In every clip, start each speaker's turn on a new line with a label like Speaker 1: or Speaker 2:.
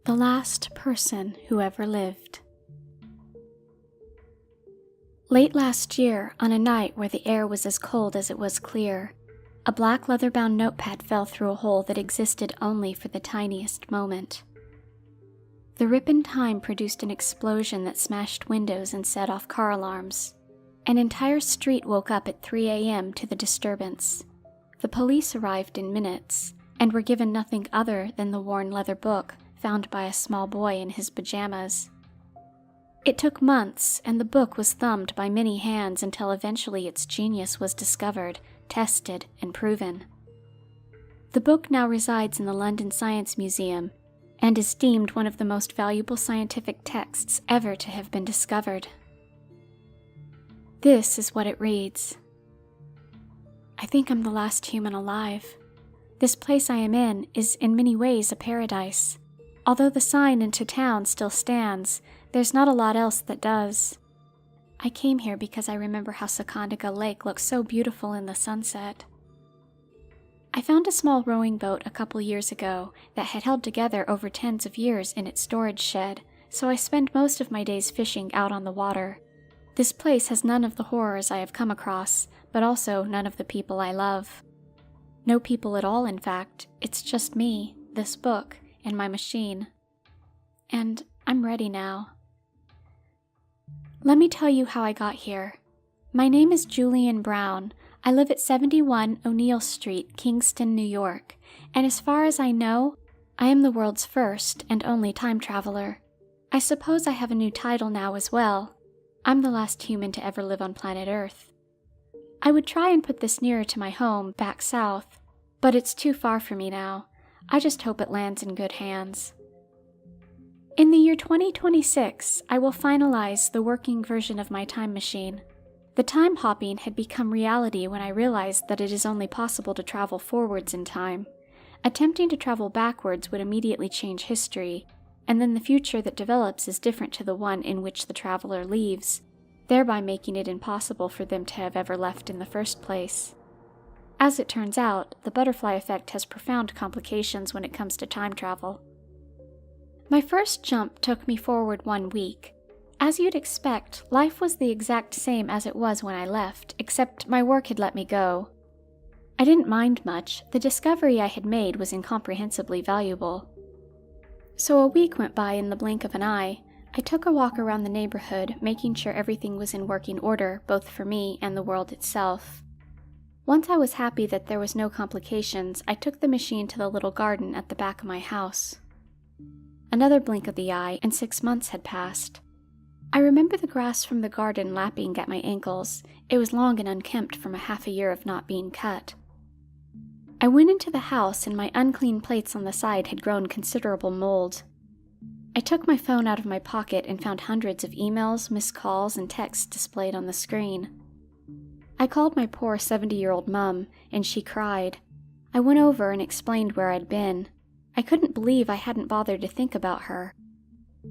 Speaker 1: The last person who ever lived. Late last year, on a night where the air was as cold as it was clear, a black leather-bound notepad fell through a hole that existed only for the tiniest moment. The rip in time produced an explosion that smashed windows and set off car alarms. An entire street woke up at 3 a.m. to the disturbance. The police arrived in minutes, and were given nothing other than the worn leather book found by a small boy in his pajamas. It took months, and the book was thumbed by many hands until eventually its genius was discovered, tested, and proven. The book now resides in the London Science Museum, and is deemed one of the most valuable scientific texts ever to have been discovered. This is what it reads. I think I'm the last human alive. This place I am in is in many ways a paradise. Although the sign into town still stands, there's not a lot else that does. I came here because I remember how Sakondiga Lake looks so beautiful in the sunset. I found a small rowing boat a couple years ago that had held together over tens of years in its storage shed, so I spend most of my days fishing out on the water. This place has none of the horrors I have come across, but also none of the people I love. No people at all, in fact. It's just me, this book, and my machine. And I'm ready now. Let me tell you how I got here. My name is Julian Brown. I live at 71 O'Neill Street, Kingston, New York, and as far as I know, I am the world's first and only time traveler. I suppose I have a new title now as well. I'm the last human to ever live on planet Earth. I would try and put this nearer to my home, back south, but it's too far for me now. I just hope it lands in good hands. In the year 2026, I will finalize the working version of my time machine. The time hopping had become reality when I realized that it is only possible to travel forwards in time. Attempting to travel backwards would immediately change history, and then the future that develops is different to the one in which the traveler leaves, thereby making it impossible for them to have ever left in the first place. As it turns out, the butterfly effect has profound complications when it comes to time travel. My first jump took me forward 1 week. As you'd expect, life was the exact same as it was when I left, except my work had let me go. I didn't mind much. The discovery I had made was incomprehensibly valuable. So a week went by in the blink of an eye. I took a walk around the neighborhood, making sure everything was in working order, both for me and the world itself. Once I was happy that there was no complications, I took the machine to the little garden at the back of my house. Another blink of the eye, and 6 months had passed. I remember the grass from the garden lapping at my ankles. It was long and unkempt from a half a year of not being cut. I went into the house, and my unclean plates on the side had grown considerable mold. I took my phone out of my pocket and found hundreds of emails, missed calls, and texts displayed on the screen. I called my poor 70-year-old mum, and she cried. I went over and explained where I'd been. I couldn't believe I hadn't bothered to think about her.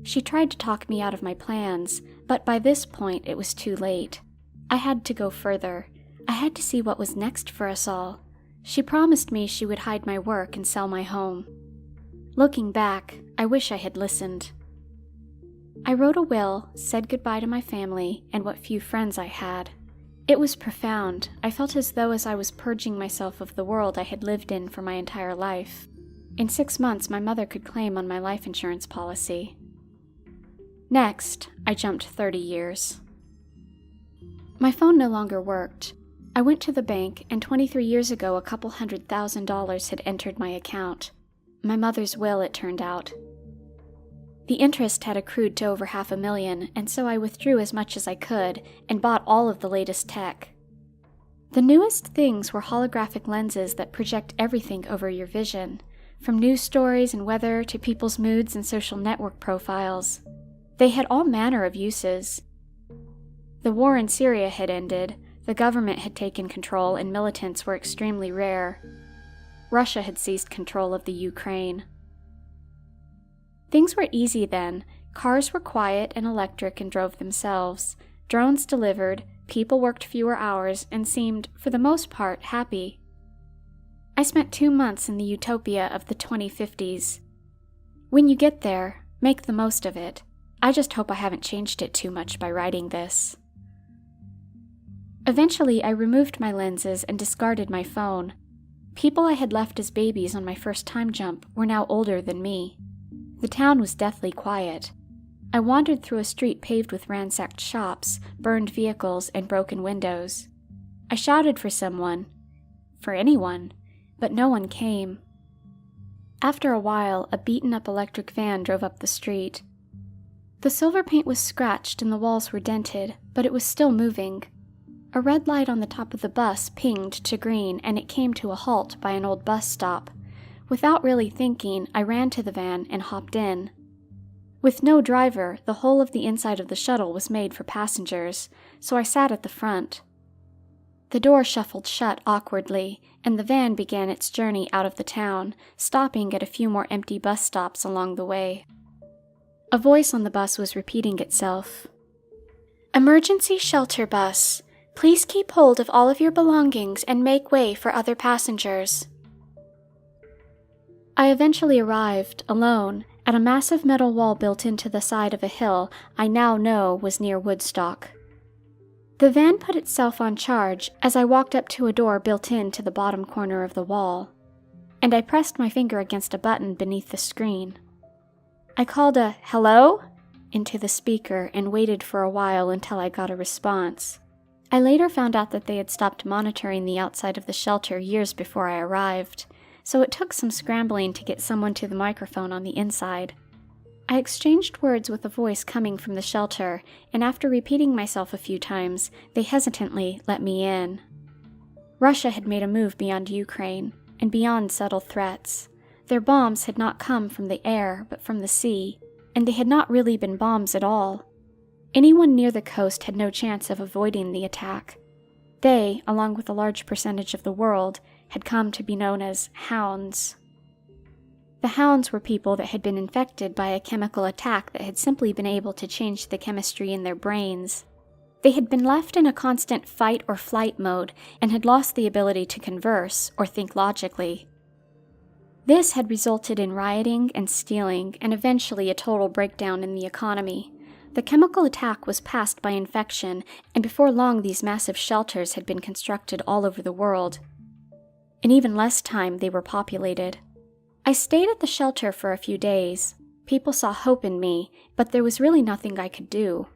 Speaker 1: She tried to talk me out of my plans, but by this point it was too late. I had to go further. I had to see what was next for us all. She promised me she would hide my work and sell my home. Looking back, I wish I had listened. I wrote a will, said goodbye to my family, and what few friends I had. It was profound. I felt as though I was purging myself of the world I had lived in for my entire life. In 6 months, my mother could claim on my life insurance policy. Next, I jumped 30 years. My phone no longer worked. I went to the bank, and 23 years ago a couple $100,000 had entered my account. My mother's will, it turned out. The interest had accrued to over $500,000, and so I withdrew as much as I could and bought all of the latest tech. The newest things were holographic lenses that project everything over your vision, from news stories and weather to people's moods and social network profiles. They had all manner of uses. The war in Syria had ended, the government had taken control, and militants were extremely rare. Russia had seized control of the Ukraine. Things were easy then. Cars were quiet and electric and drove themselves. Drones delivered, people worked fewer hours, and seemed, for the most part, happy. I spent 2 months in the utopia of the 2050s. When you get there, make the most of it. I just hope I haven't changed it too much by writing this. Eventually, I removed my lenses and discarded my phone. People I had left as babies on my first time jump were now older than me. The town was deathly quiet. I wandered through a street paved with ransacked shops, burned vehicles, and broken windows. I shouted for someone, for anyone, but no one came. After a while, a beaten-up electric van drove up the street. The silver paint was scratched and the walls were dented, but it was still moving. A red light on the top of the bus pinged to green, and it came to a halt by an old bus stop. Without really thinking, I ran to the van and hopped in. With no driver, the whole of the inside of the shuttle was made for passengers, so I sat at the front. The door shuffled shut awkwardly, and the van began its journey out of the town, stopping at a few more empty bus stops along the way. A voice on the bus was repeating itself. "Emergency shelter bus. Please keep hold of all of your belongings and make way for other passengers." I eventually arrived, alone, at a massive metal wall built into the side of a hill I now know was near Woodstock. The van put itself on charge as I walked up to a door built into the bottom corner of the wall, and I pressed my finger against a button beneath the screen. I called a "hello" into the speaker and waited for a while until I got a response. I later found out that they had stopped monitoring the outside of the shelter years before I arrived, so it took some scrambling to get someone to the microphone on the inside. I exchanged words with a voice coming from the shelter, and after repeating myself a few times, they hesitantly let me in. Russia had made a move beyond Ukraine, and beyond subtle threats. Their bombs had not come from the air, but from the sea, and they had not really been bombs at all. Anyone near the coast had no chance of avoiding the attack. They, along with a large percentage of the world, had come to be known as hounds. The hounds were people that had been infected by a chemical attack that had simply been able to change the chemistry in their brains. They had been left in a constant fight or flight mode and had lost the ability to converse or think logically. This had resulted in rioting and stealing and eventually a total breakdown in the economy. The chemical attack was passed by infection, and before long these massive shelters had been constructed all over the world. In even less time, they were populated. I stayed at the shelter for a few days. People saw hope in me, but there was really nothing I could do.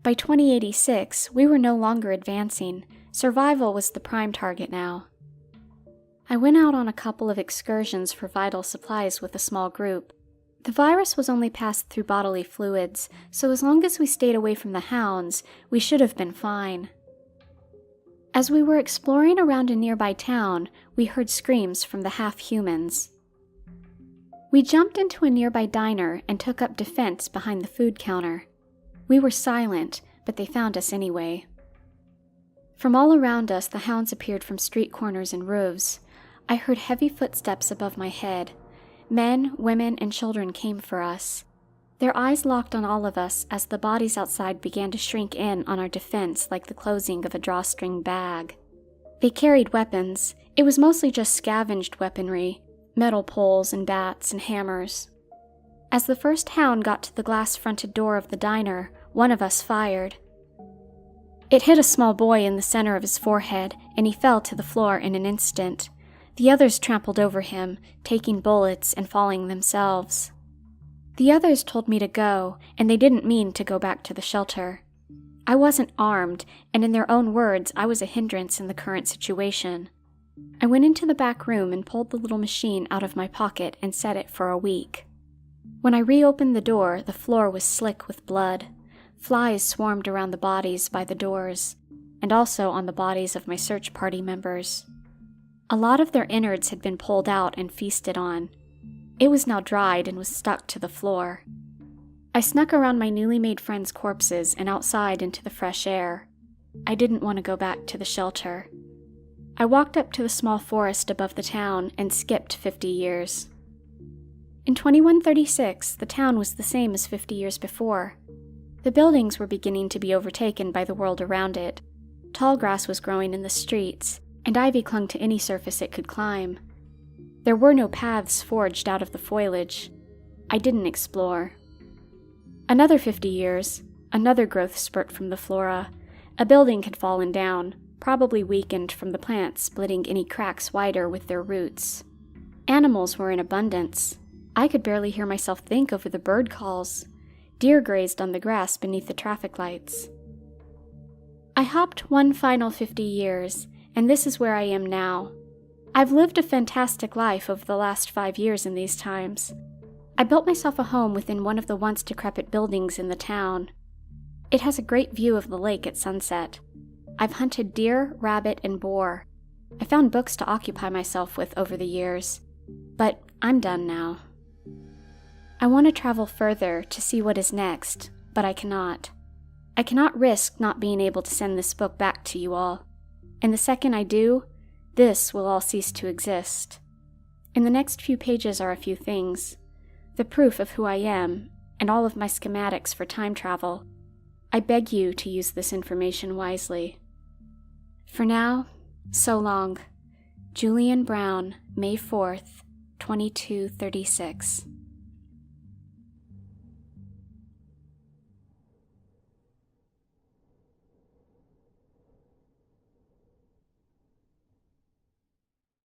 Speaker 1: By 2086, we were no longer advancing. Survival was the prime target now. I went out on a couple of excursions for vital supplies with a small group. The virus was only passed through bodily fluids, so as long as we stayed away from the hounds, we should have been fine. As we were exploring around a nearby town, we heard screams from the half-humans. We jumped into a nearby diner and took up defense behind the food counter. We were silent, but they found us anyway. From all around us, the hounds appeared from street corners and roofs. I heard heavy footsteps above my head. Men, women, and children came for us. Their eyes locked on all of us as the bodies outside began to shrink in on our defense like the closing of a drawstring bag. They carried weapons. It was mostly just scavenged weaponry, metal poles and bats and hammers. As the first hound got to the glass-fronted door of the diner, one of us fired. It hit a small boy in the center of his forehead, and he fell to the floor in an instant. The others trampled over him, taking bullets and falling themselves. The others told me to go, and they didn't mean to go back to the shelter. I wasn't armed, and in their own words, I was a hindrance in the current situation. I went into the back room and pulled the little machine out of my pocket and set it for a week. When I reopened the door, the floor was slick with blood. Flies swarmed around the bodies by the doors, and also on the bodies of my search party members. A lot of their innards had been pulled out and feasted on. It was now dried and was stuck to the floor. I snuck around my newly made friends' corpses and outside into the fresh air. I didn't want to go back to the shelter. I walked up to the small forest above the town and skipped 50 years. In 2136, the town was the same as 50 years before. The buildings were beginning to be overtaken by the world around it. Tall grass was growing in the streets, and ivy clung to any surface it could climb. There were no paths forged out of the foliage. I didn't explore. Another 50 years, another growth spurt from the flora. A building had fallen down, probably weakened from the plants splitting any cracks wider with their roots. Animals were in abundance. I could barely hear myself think over the bird calls. Deer grazed on the grass beneath the traffic lights. I hopped one final 50 years, and this is where I am now. I've lived a fantastic life over the last 5 years in these times. I built myself a home within one of the once decrepit buildings in the town. It has a great view of the lake at sunset. I've hunted deer, rabbit, and boar. I found books to occupy myself with over the years. But I'm done now. I want to travel further to see what is next, but I cannot. I cannot risk not being able to send this book back to you all. And the second I do, this will all cease to exist. In the next few pages are a few things. The proof of who I am, and all of my schematics for time travel. I beg you to use this information wisely. For now, so long. Julian Brown, May 4th, 2236.